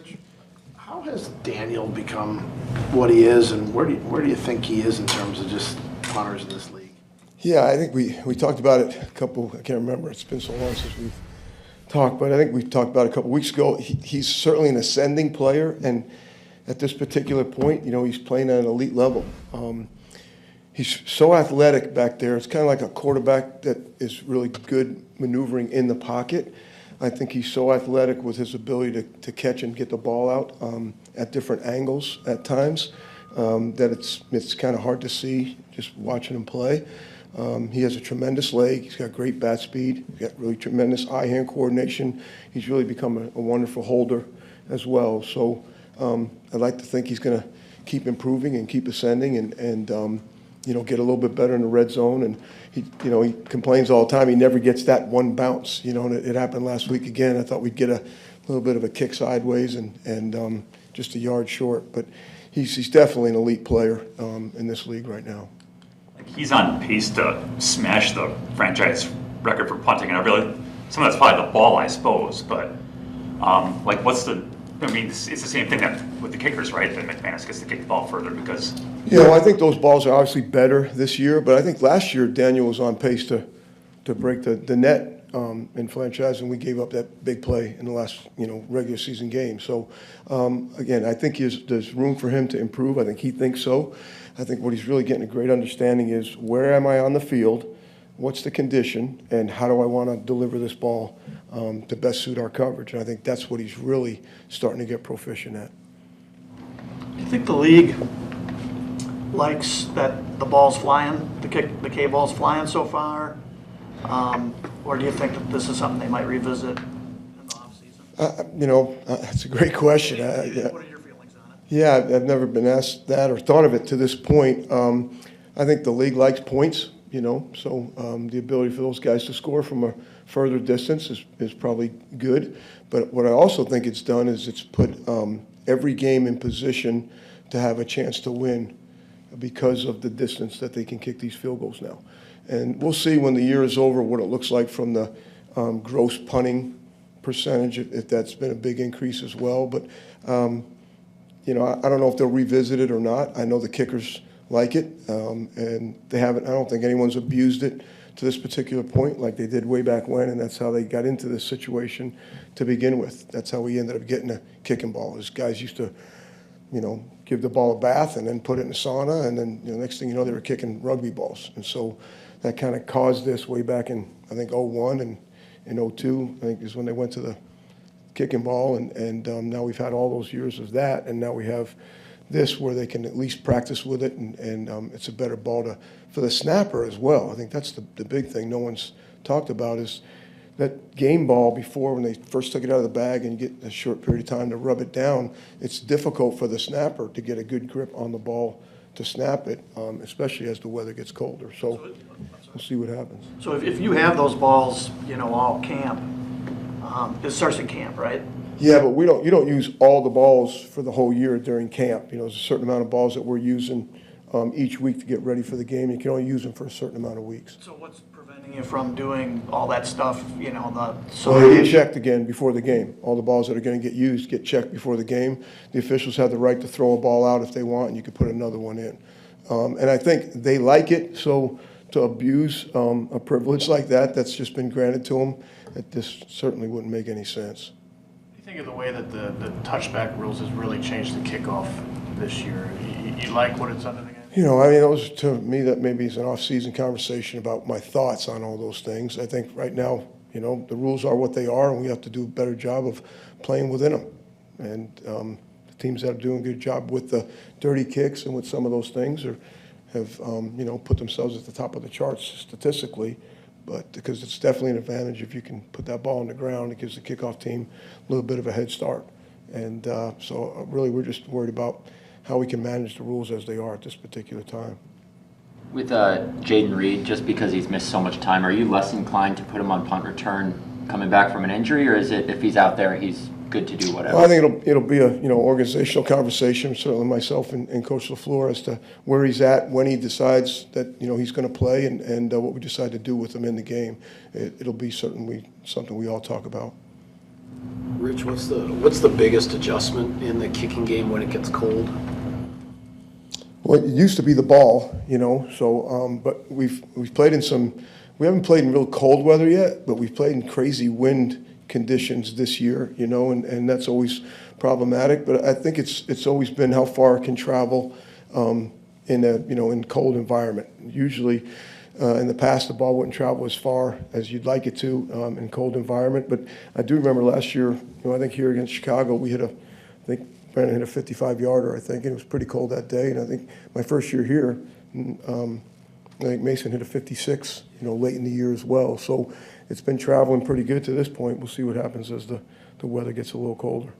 Rich, how has Daniel become what he is, and where do you think he is in terms of just punters in this league? Yeah, I think we talked about it I can't remember, it's been so long since we've talked, but I think we talked about it a couple weeks ago. He's certainly an ascending player, and at this particular point, he's playing at an elite level. He's so athletic back there. It's kind of like a quarterback that is really good maneuvering in the pocket. I think he's so athletic with his ability to catch and get the ball out at different angles at times that it's kind of hard to see just watching him play. He has a tremendous leg. He's got great bat speed. He's got really tremendous eye-hand coordination. He's really become a wonderful holder as well. So I'd like to think he's going to keep improving and keep ascending and get a little bit better in the red zone. And he complains all the time he never gets that one bounce. And it happened last week again. I thought we'd get a little bit of a kick sideways and just a yard short. But he's definitely an elite player in this league right now. He's on pace to smash the franchise record for punting, and some of that's probably the ball, I suppose. But it's the same thing that with the kickers, right? That McManus gets to kick the ball further because. Yeah, well, I think those balls are obviously better this year, but I think last year Daniel was on pace to break the net in franchise, and we gave up that big play in the last regular season game. So again, I think there's room for him to improve. I think he thinks so. I think what he's really getting a great understanding is where am I on the field, what's the condition, and how do I want to deliver this ball to best suit our coverage. And I think that's what he's really starting to get proficient at. Do you think the league likes that the ball's flying, the K ball's flying so far? Or do you think that this is something they might revisit in the offseason? That's a great question. What are your feelings on it? Yeah, I've never been asked that or thought of it to this point. I think the league likes points, so the ability for those guys to score from a further distance is probably good. But what I also think it's done is it's put every game in position to have a chance to win because of the distance that they can kick these field goals now. And we'll see when the year is over what it looks like from the gross punting percentage, if that's been a big increase as well. But, I don't know if they'll revisit it or not. I know the kickers like it, and they haven't. I don't think anyone's abused it to this particular point like they did way back when, and that's how they got into this situation to begin with. That's how we ended up getting a kicking ball. Is guys used to, give the ball a bath and then put it in the sauna, and then next thing you know, they were kicking rugby balls. And so that kind of caused this way back in, I think, 01 and in 02, I think is when they went to the kicking ball. And now we've had all those years of that, and now we have this where they can at least practice with it, and it's a better ball for the snapper as well. I think that's the big thing no one's talked about is that game ball before when they first took it out of the bag and you get a short period of time to rub it down, it's difficult for the snapper to get a good grip on the ball to snap it, especially as the weather gets colder. So we'll see what happens. So if you have those balls, all camp, it starts in camp, right? Yeah, but you don't use all the balls for the whole year during camp. There's a certain amount of balls that we're using each week to get ready for the game. You can only use them for a certain amount of weeks. So what's preventing you from doing all that stuff, So they get checked again before the game. All the balls that are going to get used get checked before the game. The officials have the right to throw a ball out if they want, and you can put another one in. And I think they like it, so to abuse a privilege like that's just been granted to them, this certainly wouldn't make any sense. What do you think of the way that the touchback rules has really changed the kickoff this year? You like what it's done to the game? Those to me that maybe is an off-season conversation about my thoughts on all those things. I think right now, the rules are what they are, and we have to do a better job of playing within them. And the teams that are doing a good job with the dirty kicks and with some of those things have put themselves at the top of the charts statistically. But because it's definitely an advantage if you can put that ball on the ground, it gives the kickoff team a little bit of a head start. And so really we're just worried about how we can manage the rules as they are at this particular time. With Jaden Reed, just because he's missed so much time, are you less inclined to put him on punt return coming back from an injury, or is it if he's out there, he's good to do whatever? Well, I think it'll be a organizational conversation, certainly myself and Coach LaFleur, as to where he's at when he decides that he's going to play and what we decide to do with him in the game. It'll be certainly something we all talk about. Rich, what's the biggest adjustment in the kicking game when it gets cold? Well, it used to be the ball, you know, so, but we've played in some, we haven't played in real cold weather yet, but we've played in crazy wind conditions this year, you know, and that's always problematic. But I think it's always been how far it can travel in a, you know, in cold environment. Usually, in the past, the ball wouldn't travel as far as you'd like it to in cold environment. But I do remember last year, you know, I think here against Chicago, we hit I think Brandon hit a 55-yarder, I think, and it was pretty cold that day. And I think my first year here, I think Mason hit a 56, you know, late in the year as well. So it's been traveling pretty good to this point. We'll see what happens as the weather gets a little colder.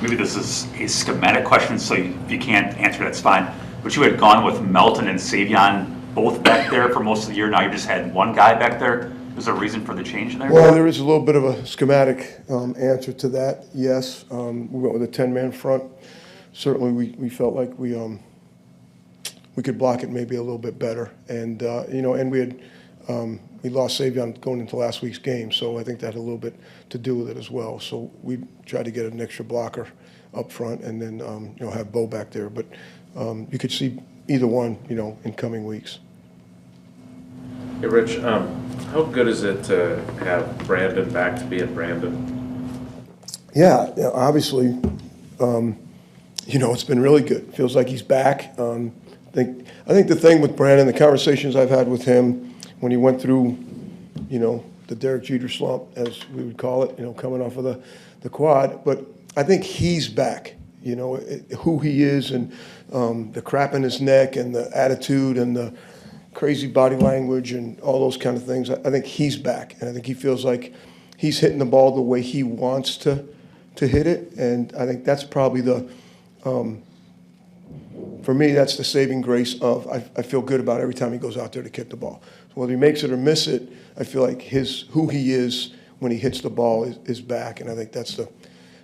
Maybe this is a schematic question, so if you can't answer, that's fine. But you had gone with Melton and Savion both back there for most of the year. Now you just had one guy back there. Was there a reason for the change there? Well, there is a little bit of a schematic answer to that, yes. We went with a 10-man front. Certainly we felt like we could block it maybe a little bit better. And, you know, and we lost Savion going into last week's game, so I think that had a little bit to do with it as well. So we tried to get an extra blocker up front and then, you know, have Bo back there. But you could see either one, you know, in coming weeks. Hey, Rich, how good is it to have Brandon back to be at Brandon? Yeah, obviously, you know, it's been really good. Feels like he's back. I think the thing with Brandon, the conversations I've had with him when he went through, you know, the Derek Jeter slump, as we would call it, you know, coming off of the quad, but I think he's back. You know, who he is and the crap in his neck and the attitude and the crazy body language and all those kind of things. I think he's back, and I think he feels like he's hitting the ball the way he wants to hit it, and I think that's probably for me, that's the saving grace of I feel good about every time he goes out there to kick the ball. So whether he makes it or miss it, I feel like who he is when he hits the ball is back, and I think that's the,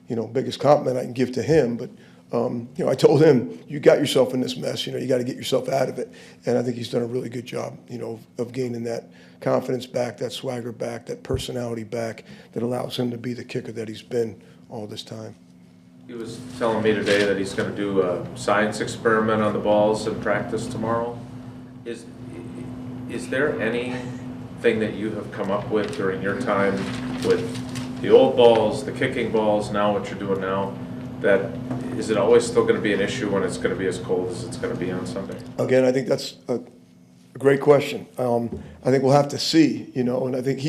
you know, biggest compliment I can give to him. But you know, I told him, you got yourself in this mess, you know, you got to get yourself out of it. And I think he's done a really good job, you know, of gaining that confidence back, that swagger back, that personality back that allows him to be the kicker that he's been all this time. He was telling me today that he's going to do a science experiment on the balls in practice tomorrow. Is there anything that you have come up with during your time with the old balls, the kicking balls, now what you're doing now, that is it always still going to be an issue when it's going to be as cold as it's going to be on Sunday? Again, I think that's a great question. I think we'll have to see, you know, and I think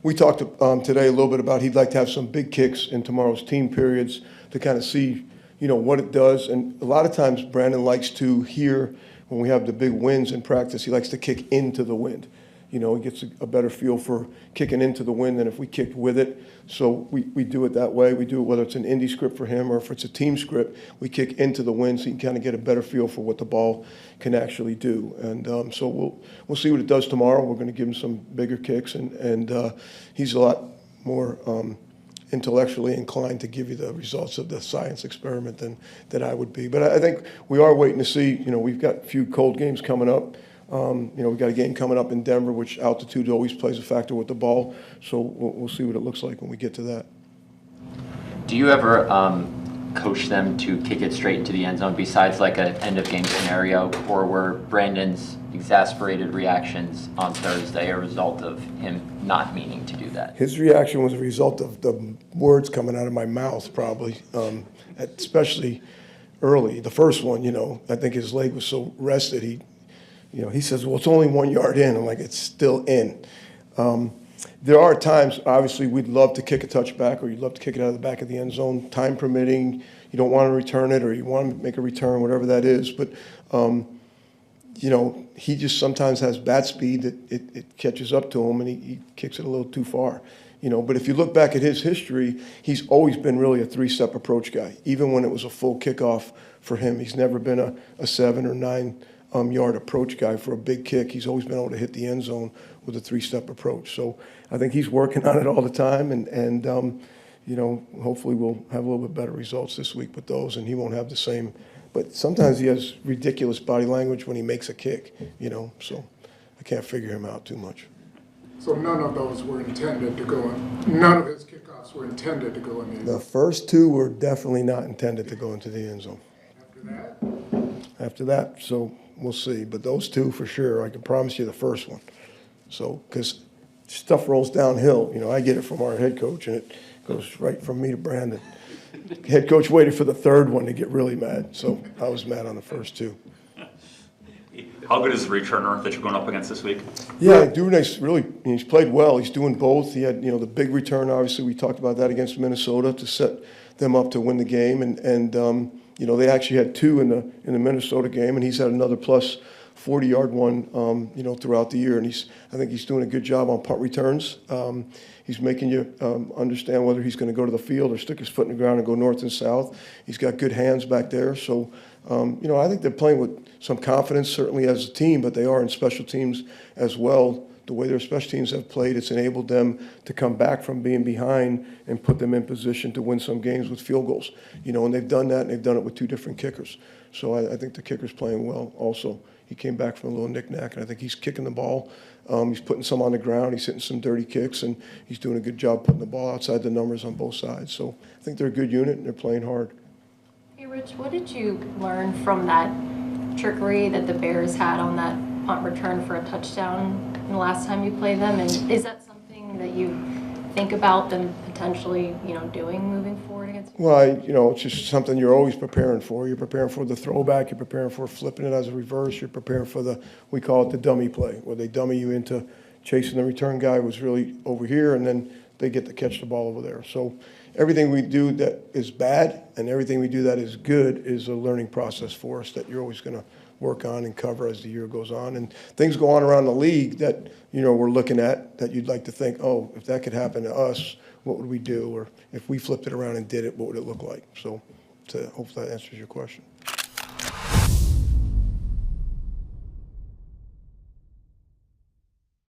we talked today a little bit about he'd like to have some big kicks in tomorrow's team periods to kind of see, you know, what it does. And a lot of times Brandon likes to hear when we have the big winds in practice, he likes to kick into the wind. You know, he gets a better feel for kicking into the wind than if we kicked with it. So we do it that way. We do it whether it's an indie script for him or if it's a team script, we kick into the wind so you can kind of get a better feel for what the ball can actually do. And so we'll see what it does tomorrow. We're going to give him some bigger kicks, and he's a lot more intellectually inclined to give you the results of the science experiment than I would be. But I think we are waiting to see. You know, we've got a few cold games coming up. You know, we've got a game coming up in Denver, which altitude always plays a factor with the ball. So we'll see what it looks like when we get to that. Do you ever coach them to kick it straight into the end zone besides like an end-of-game scenario, or were Brandon's exasperated reactions on Thursday a result of him not meaning to do that? His reaction was a result of the words coming out of my mouth, probably, especially early. The first one, you know, I think his leg was so rested, he says, well, it's only 1 yard in. I'm like, it's still in. There are times, obviously, we'd love to kick a touchback or you'd love to kick it out of the back of the end zone, time permitting. You don't want to return it or you want to make a return, whatever that is. But, you know, he just sometimes has bat speed that it catches up to him and he kicks it a little too far. You know, but if you look back at his history, he's always been really a three-step approach guy. Even when it was a full kickoff for him, he's never been a 7 or 9 yard approach guy for a big kick. He's always been able to hit the end zone with a three-step approach. So I think he's working on it all the time, and you know, hopefully we'll have a little bit better results this week with those, and he won't have the same. But sometimes he has ridiculous body language when he makes a kick, you know, so I can't figure him out too much. So none of those were intended to go in. None of his kickoffs shots were intended to go in the end The zone. first two were definitely not intended to go into the end zone. After that, so we'll see. But those two for sure, I can promise you the first one. So, because stuff rolls downhill, I get it from our head coach, and it goes right from me to Brandon. Head coach waited for the third one to get really mad, so I was mad on the first two. How good is the returner that you're going up against this week? Yeah, Duvernay's really, he's played well. He's doing both. He had, the big return, obviously, we talked about that against Minnesota to set them up to win the game. And they actually had two in the Minnesota game, and he's had another plus 40-yard one, throughout the year. And I think he's doing a good job on punt returns. He's making you understand whether he's going to go to the field or stick his foot in the ground and go north and south. He's got good hands back there. So, I think they're playing with some confidence, certainly as a team, but they are in special teams as well. The way their special teams have played, it's enabled them to come back from being behind and put them in position to win some games with field goals. And they've done that, and they've done it with two different kickers. So I think the kicker's playing well also. He came back from a little knick-knack, and I think he's kicking the ball. He's putting some on the ground. He's hitting some dirty kicks, and he's doing a good job putting the ball outside the numbers on both sides. So I think they're a good unit, and they're playing hard. Hey, Rich, what did you learn from that trickery that the Bears had on that punt return for a touchdown the last time you played them? And is that something that you think about them potentially, doing moving forward against you? Well, it's just something you're always preparing for. You're preparing for the throwback. You're preparing for flipping it as a reverse. You're preparing for we call it the dummy play, where they dummy you into chasing the return guy was really over here, and then they get to catch the ball over there. So everything we do that is bad and everything we do that is good is a learning process for us that you're always going to work on and cover as the year goes on. And things go on around the league that, we're looking at that you'd like to think, oh, if that could happen to us, what would we do? Or if we flipped it around and did it, what would it look like? So hopefully that answers your question.